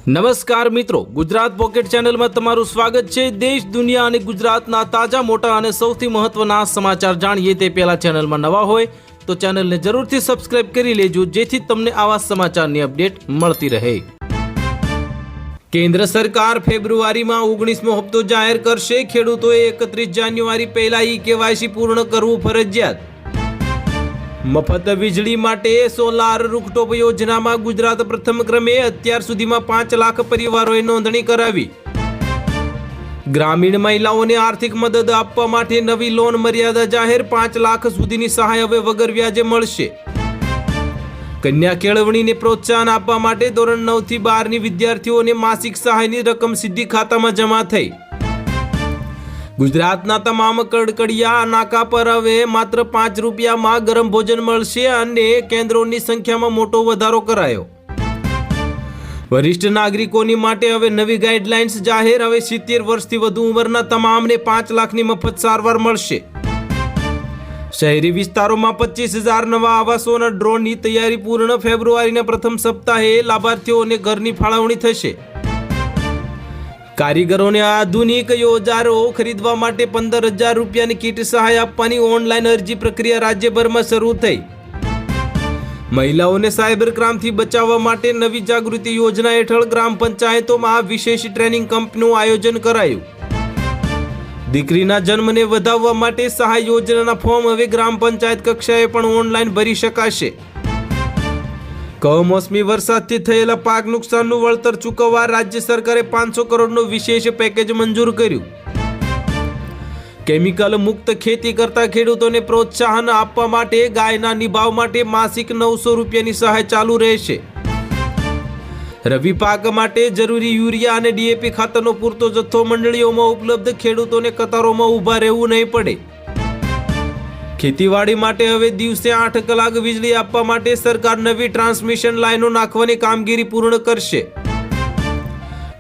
નમસ્કાર મિત્રો, ગુજરાત પોકેટ ચેનલમાં તમારું સ્વાગત છે। દેશ દુનિયા અને ગુજરાતના તાજા મોટા અને સૌથી મહત્વના સમાચાર જાણીએ તે પહેલા ચેનલમાં નવા હોય તો ચેનલને જરૂરથી સબસ્ક્રાઇબ કરી લેજો, જેથી તમને આવા સમાચારની અપડેટ મળતી રહે। કેન્દ્ર સરકાર ફેબ્રુઆરીમાં 19મો હપ્તો જાહેર કરશે। ખેડૂતોએ 31 જાન્યુઆરી પહેલા ઈ-કેવાયસી પૂર્ણ કરવું ફરજિયાત। મફત વીજળી માટે સોલાર રૂફટોપ યોજનામાં ગુજરાત પ્રથમ ક્રમે। અત્યાર સુધીમાં 5 લાખ પરિવારોએ નોંધણી કરાવી। ગ્રામીણ મહિલાઓને આર્થિક મદદ આપવા માટે નવી લોન મર્યાદા જાહેર। 5 લાખ સુધીની સહાય હવે વગર વ્યાજે મળશે। કન્યા કેળવણીને પ્રોત્સાહન આપવા માટે ધોરણ 9 થી 12ની વિદ્યાર્થીઓને માસિક સહાયની રકમ સીધી ખાતામાં જમા થઈ। ગુજરાતના તમામ કડકડિયા નાકા પર હવે માત્ર 5 રૂપિયામાં ગરમ ભોજન મળશે અને કેન્દ્રોની સંખ્યામાં મોટો વધારો કરાયો। વરિષ્ઠ નાગરિકોની માટે હવે નવી ગાઈડલાઇન્સ જાહેર। હવે 70 વર્ષથી વધુ ઉંમરના તમામને 5 લાખની મફત સારવાર મળશે। શહેરી વિસ્તારોમાં 25,000 નવા આવાસોના ડ્રોનની તૈયારી પૂર્ણ। ફેબ્રુઆરીના પ્રથમ સપ્તાહે લાભાર્થીઓને ઘરની ફાળવણી થશે। કારીગરોને આધુનિક ઓજારો ખરીદવા માટે 15,000 રૂપિયાની કીટ સહાય આપવાની ઓનલાઈન અરજી પ્રક્રિયા રાજ્યભરમાં શરૂ થઈ। મહિલાઓને સાયબર ક્રાઇમથી બચાવવા માટે નવી જાગૃતિ યોજના હેઠળ ગ્રામ પંચાયતોમાં વિશેષ ટ્રેનિંગ કેમ્પનું આયોજન કરાયું। દીકરીના જન્મને વધાવવા માટે સહાય યોજનાના ફોર્મ હવે ગ્રામ પંચાયત કક્ષાએ પણ ઓનલાઈન ભરી શકાશે। કમોસમી વરસાદથી થયેલા પાક નુકસાનનું વળતર ચૂકવવા રાજ્ય સરકારે 500 કરોડનું વિશેષ પેકેજ મંજૂર કર્યું। કેમિકલ મુક્ત ખેતી કરતા ખેડૂતોને પ્રોત્સાહન આપવા માટે ગાયના નિભાવ માટે માસિક 900 રૂપિયાની સહાય ચાલુ રહેશે। રવિ પાક માટે જરૂરી યુરિયા અને ડીએપી ખાતરનો પૂરતો જથ્થો મંડળીઓમાં ઉપલબ્ધ। ખેડૂતોને કતારોમાં ઊભા રહેવું નહીં પડે। ખેતીવાડી માટે હવે દિવસે 8 કલાક વીજળી આપવા માટે સરકાર નવી ટ્રાન્સમિશન લાઈનો નાખવાની કામગીરી પૂર્ણ કરશે।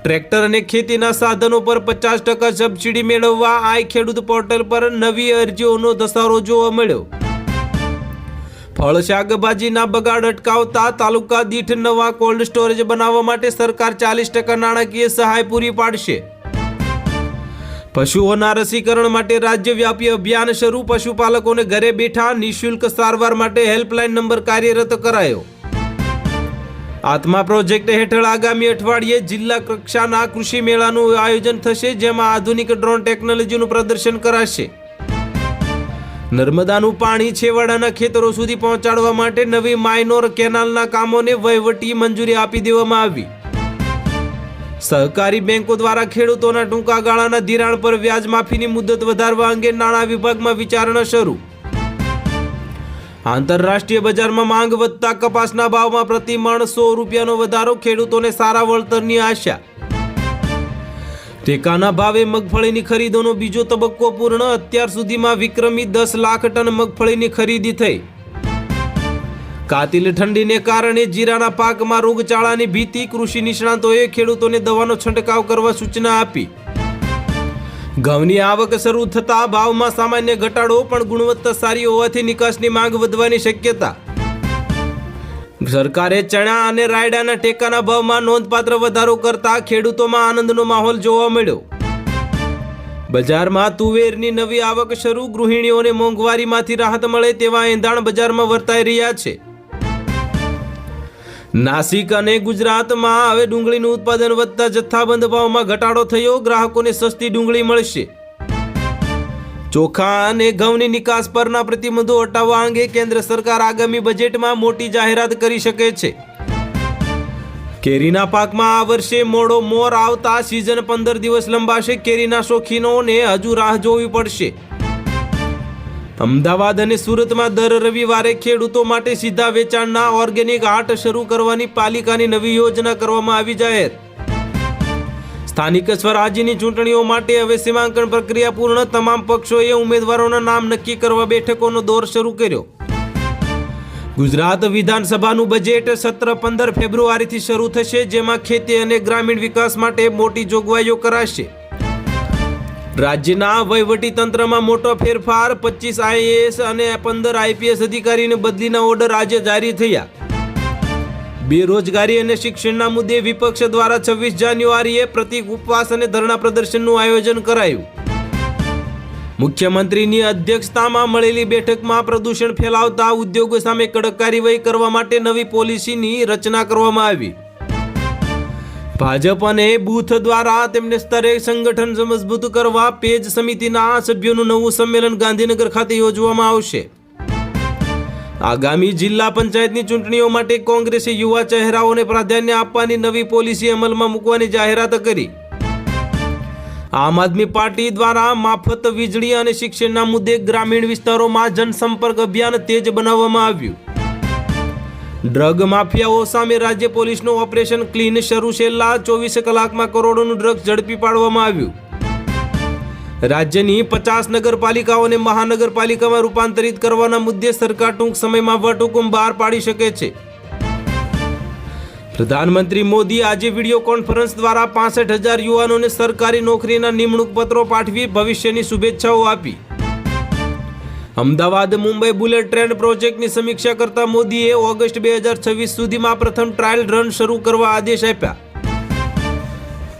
ટ્રેક્ટર અને ખેતીના સાધનો પર 50% સબસિડી મેળવવા આઈ ખેડૂત પોર્ટલ પર નવી અરજીઓનો ધસારો જોવા મળ્યો। ફળ શાકભાજીના બગાડ અટકાવતા તાલુકા દીઠ નવા કોલ્ડ સ્ટોરેજ બનાવવા માટે સરકાર 40% નાણાકીય સહાય પૂરી પાડશે। પશુઓના રસીકરણ માટે રાજ્યવ્યાપી અભિયાન શરૂ। પશુપાલકોને ઘરે બેઠા નિઃશુલ્ક સારવાર માટે હેલ્પલાઇન નંબર કાર્યરત કરાયો। આત્મા પ્રોજેક્ટ હેઠળ આગામી અઠવાડિયે જિલ્લા કક્ષાના કૃષિ મેળાનું આયોજન થશે, જેમાં આધુનિક ડ્રોન ટેકનોલોજીનું પ્રદર્શન કરાશે। નર્મદાનું પાણી છેવાડાના ખેતરો સુધી પહોંચાડવા માટે નવી માઇનોર કેનાલના કામોને વહીવટી મંજૂરી આપી દેવામાં આવી। સહકારી બેંકો દ્વારા ખેડૂતોના ટૂંકા ગાળાના ધિરાણ પર વ્યાજ માફીની મુદત વધારવા અંગે નાણાં વિભાગમાં વિચારણા શરૂ। આંતરરાષ્ટ્રીય બજારમાં માંગ વધતા કપાસના ભાવમાં પ્રતિ મણ 100 રૂપિયાનો વધારો। ખેડૂતોને સારા વળતરની આશા। ટેકાના ભાવે મગફળીની ખરીદોનો બીજો તબક્કો પૂર્ણ। અત્યાર સુધીમાં વિક્રમી 10 લાખ ટન મગફળીની ખરીદી થઈ। કાતિલ ઠંડીને કારણે જીરાના પાકમાં રોગચાળાની ભીતિ। કૃષિ નિષ્ણાતોએ ખેડૂતોને દવાનો છંટકાવ કરવા સૂચના આપી। ઘઉંની આવક શરૂ થતા ભાવમાં સામાન્ય ઘટાડો, પણ ગુણવત્તા સારી હોવાથી નિકાસની માંગ વધવાની શક્યતા। સરકારે ચણા અને રાયડાના ટેકાના ભાવમાં નોંધપાત્ર વધારો કરતા ખેડૂતોમાં આનંદનો માહોલ જોવા મળ્યો। બજારમાં તુવેરની નવી આવક શરૂ। ગૃહિણીઓને મોંઘવારીમાંથી રાહત મળે તેવા એંધાણ બજારમાં વર્તાઈ રહ્યા છે। નાસિક અને ગુજરાતમાં હવે ડુંગળીનું ઉત્પાદન વધતા જથ્થાબંધ ભાવમાં ઘટાડો થયો। ગ્રાહકોને સસ્તી ડુંગળી મળશે। ચોખા અને ઘઉંની નિકાસ પરના પ્રતિબંધો હટાવવા અંગે કેન્દ્ર સરકાર આગામી બજેટમાં મોટી જાહેરાત કરી શકે છે। કેરીના પાકમાં આ વર્ષે મોડો મોર આવતા સિઝન 15 દિવસ લંબાશે। કેરીના શોખીનોને હજુ રાહ જોવી પડશે। અમદાવાદ અને સુરતમાં દર રવિવારે ખેડૂતો માટે સીધા વેચાણના ઓર્ગેનિક હાટ શરૂ કરવાની પાલિકાની નવી યોજના કરવામાં આવી જાહેર। સ્થાનિક સ્વરાજ્યની ચૂંટણીઓ માટે હવે સીમાંકન પ્રક્રિયા પૂર્ણ। તમામ પક્ષોએ ઉમેદવારોના નામ નક્કી કરવા બેઠકોનો દોર શરૂ કર્યો। ગુજરાત વિધાનસભાનું બજેટ સત્ર 15 ફેબ્રુઆરીથી શરૂ થશે, જેમાં ખેતી અને ગ્રામીણ વિકાસ માટે મોટી જોગવાઈઓ કરાશે। રાજ્યના વહીવટી તંત્રમાં મોટો ફેરફાર। 25 આઈએએસ અને 15 આઈપીએસ અધિકારીને બદલીના ઓર્ડર આજે જારી થયા। બેરોજગારી અને શિક્ષણના મુદ્દે વિપક્ષ દ્વારા 26 જાન્યુઆરીએ પ્રતિક ઉપવાસ અને ધરણા પ્રદર્શનનું આયોજન કરાયું. મુખ્યમંત્રીની અધ્યક્ષતામાં મળેલી બેઠકમાં પ્રદૂષણ ફેલાવતા ઉદ્યોગો સામે કડક કાર્યવાહી કરવા માટે નવી પોલિસીની રચના કરવામાં આવી. ભાજપ અને બૂથ દ્વારા તેમને સ્તરે સંગઠન મજબૂત કરવા પેજ સમિતિના સભ્યોનું નવું સંમેલન ગાંધીનગર ખાતે યોજવામાં આવશે. આગામી જિલ્લા પંચાયતની ચૂંટણીઓ માટે કોંગ્રેસે યુવા ચહેરાઓને પ્રાધાન્ય આપવાની નવી પોલિસી અમલમાં મૂકવાની જાહેરાત કરી. આમ આદમી પાર્ટી દ્વારા માફત વીજળી અને શિક્ષણના મુદ્દે ગ્રામીણ વિસ્તારોમાં જનસંપર્ક અભિયાન તેજ બનાવવામાં આવ્યું. ડ્રગ માફિયાઓ સામે રાજ્ય પોલીસનું ઓપરેશન ક્લીન શરૂ છેલ્લા 24 કલાકમાં કરોડોનું ડ્રગ્સ ઝડપી પાડવામાં આવ્યું. રાજ્યની 50 નગરપાલિકાઓને મહાનગરપાલિકામાં રૂપાંતરિત કરવાના મુદ્દે સરકાર ટૂંક સમયમાં વટહુકમ બહાર પાડી શકે છે. પ્રધાનમંત્રી મોદી આજે વિડીયો કોન્ફરન્સ દ્વારા 65,000 યુવાનોને સરકારી નોકરીના નિમણૂક પત્રો પાઠવી ભવિષ્યની શુભેચ્છાઓ આપી. અમદાવાદ મુંબઈ બુલેટ ટ્રેન પ્રોજેક્ટની સમીક્ષા કરતા મોદીએ ઓગસ્ટ 2026 સુધીમાં પ્રથમ ટ્રાયલ રન શરૂ કરવા આદેશ આપ્યા.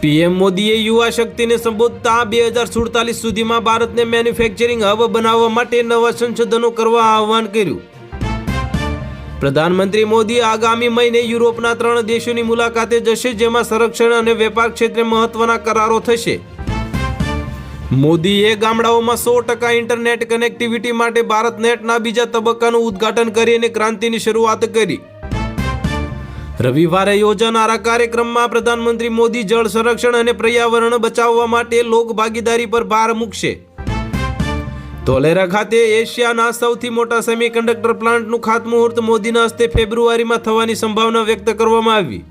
પીએમ મોદીએ યુવા શક્તિને સંબોધતા 2047 સુધીમાં ભારતને મેન્યુફેક્ચરિંગ હબ બનાવવા માટે નવા સંશોધનો કરવા આહ્વાન કર્યું. પ્રધાનમંત્રી મોદી આગામી મહિને યુરોપના 3 દેશોની મુલાકાતે જશે, જેમાં સંરક્ષણ અને વેપાર ક્ષેત્રે મહત્વના કરારો થશે. મોદીએ ગામડાઓમાં 100% ઇન્ટરનેટ કનેક્ટિવિટી માટે ભારત નેટના બીજા તબક્કાનું ઉદ્ઘાટન કરી અને ક્રાંતિની શરૂઆત કરી. રવિવારે યોજાનારા કાર્યક્રમમાં પ્રધાનમંત્રી મોદી જળ સંરક્ષણ અને પર્યાવરણ બચાવવા માટે લોક ભાગીદારી પર ભાર મૂકશે. ધોલેરા ખાતે એશિયાના સૌથી મોટા સેમિકન્ડક્ટર પ્લાન્ટનું ખાતમુહૂર્ત મોદીના હસ્તે ફેબ્રુઆરીમાં થવાની સંભાવના વ્યક્ત કરવામાં આવી.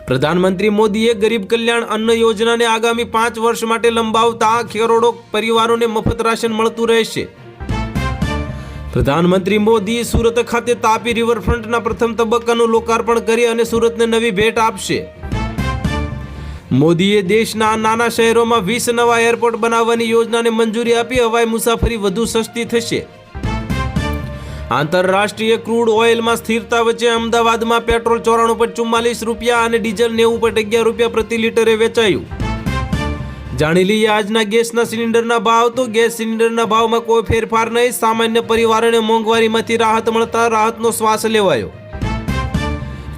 પ્રધાનમંત્રી મોદીએ ગરીબ કલ્યાણ અન્ન યોજનાને આગામી 5 વર્ષ માટે લંબાવતા કરોડો પરિવારોને મફત રાશન મળતું રહેશે. પ્રધાનમંત્રી મોદી સુરત ખાતે તાપી રિવરફ્રન્ટના પ્રથમ તબક્કાનું લોકાર્પણ કરી અને સુરતને નવી ભેટ આપશે. મોદીએ દેશના નાના શહેરોમાં 20 નવા એરપોર્ટ બનાવવાની યોજનાને મંજૂરી આપી. હવાઈ મુસાફરી વધુ સસ્તી થશે. આંતરરાષ્ટ્રીય ક્રૂડ ઓઇલમાં સ્થિરતા વચ્ચે અમદાવાદમાં પેટ્રોલ 94.44 રૂપિયા અને ડીઝલ 90.11 રૂપિયા પ્રતિ લીટરે વેચાયું. જાણી લઈએ આજના ગેસના સિલિન્ડરના ભાવ. તો ગેસ સિલિન્ડરના ભાવમાં કોઈ ફેરફાર નહીં. સામાન્ય પરિવારોને મોંઘવારીમાંથી રાહત મળતા રાહતનો શ્વાસ લેવાયો.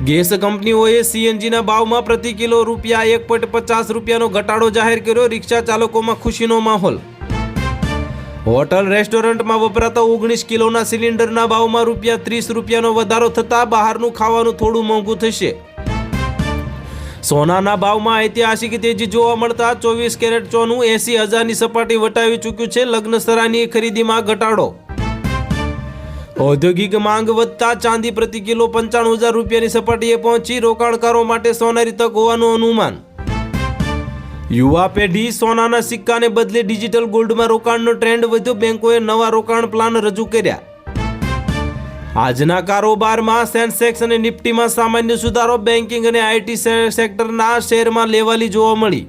ગેસ કંપનીઓએ સીએનજીના ભાવમાં પ્રતિ કિલો રૂપિયા 1.50 રૂપિયાનો ઘટાડો જાહેર કર્યો. રિક્ષા ચાલકોમાં ખુશીનો માહોલ. હોટલ રેસ્ટોરન્ટમાં વપરાતા 19 કિલોના સિલિન્ડરના ભાવમાં ₹30 રૂપિયાનો વધારો થતાં બહારનું ખાવાનું થોડું મોંઘું થશે. સોનાના ભાવમાં ઐતિહાસિક તેજી જોવા મળતા 24 કેરેટ સોનું 80,000ની સપાટી વટાવી ચૂક્યું છે. લગ્નસરાની ખરીદીમાં ઘટાડો. ઔદ્યોગિક માંગ વધતા ચાંદી પ્રતિ કિલો 95,000 રૂપિયાની સપાટીએ પહોંચી. રોકાણકારો માટે સોનારી તક હોવાનું અનુમાન. યુવા પેઢી સોનાના સિક્કાને બદલે ડિજિટલ ગોલ્ડમાં રોકાણનો ટ્રેન્ડ વધ્યો. બેંકોએ નવા રોકાણ પ્લાન રજૂ કર્યા. આજના કારોબારમાં સેન્સેક્સ અને નિફ્ટીમાં સામાન્ય સુધારો. બેન્કિંગ અને આઈટી સેક્ટરના શેરમાં લેવાલી જોવા મળી.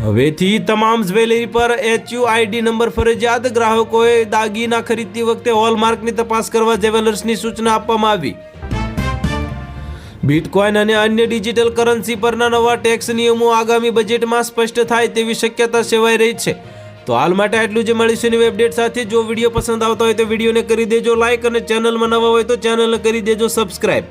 હવેથી તમામ જ્વેલરી પર HUID નંબર ફરજિયાત. ગ્રાહકોએ દાગીના ખરીદતી વખતે હોલમાર્કની તપાસ કરવા જ્વેલર્સની સૂચના આપવામાં આવી. બિટકોઇન અને અન્ય ડિજિટલ કરન્સી પરના નવા ટેક્સ નિયમો આગામી બજેટમાં સ્પષ્ટ થાય તેવી શક્યતા સેવાઈ રહી છે. તો હાલ માટે આટલું જ. મળીશું નવી અપડેટ સાથે. જો વિડીયો પસંદ આવતો હોય તો વિડીયોને કરી દેજો લાઇક અને ચેનલમાં નવા હોય તો ચેનલને કરી દેજો સબસ્ક્રાઇબ.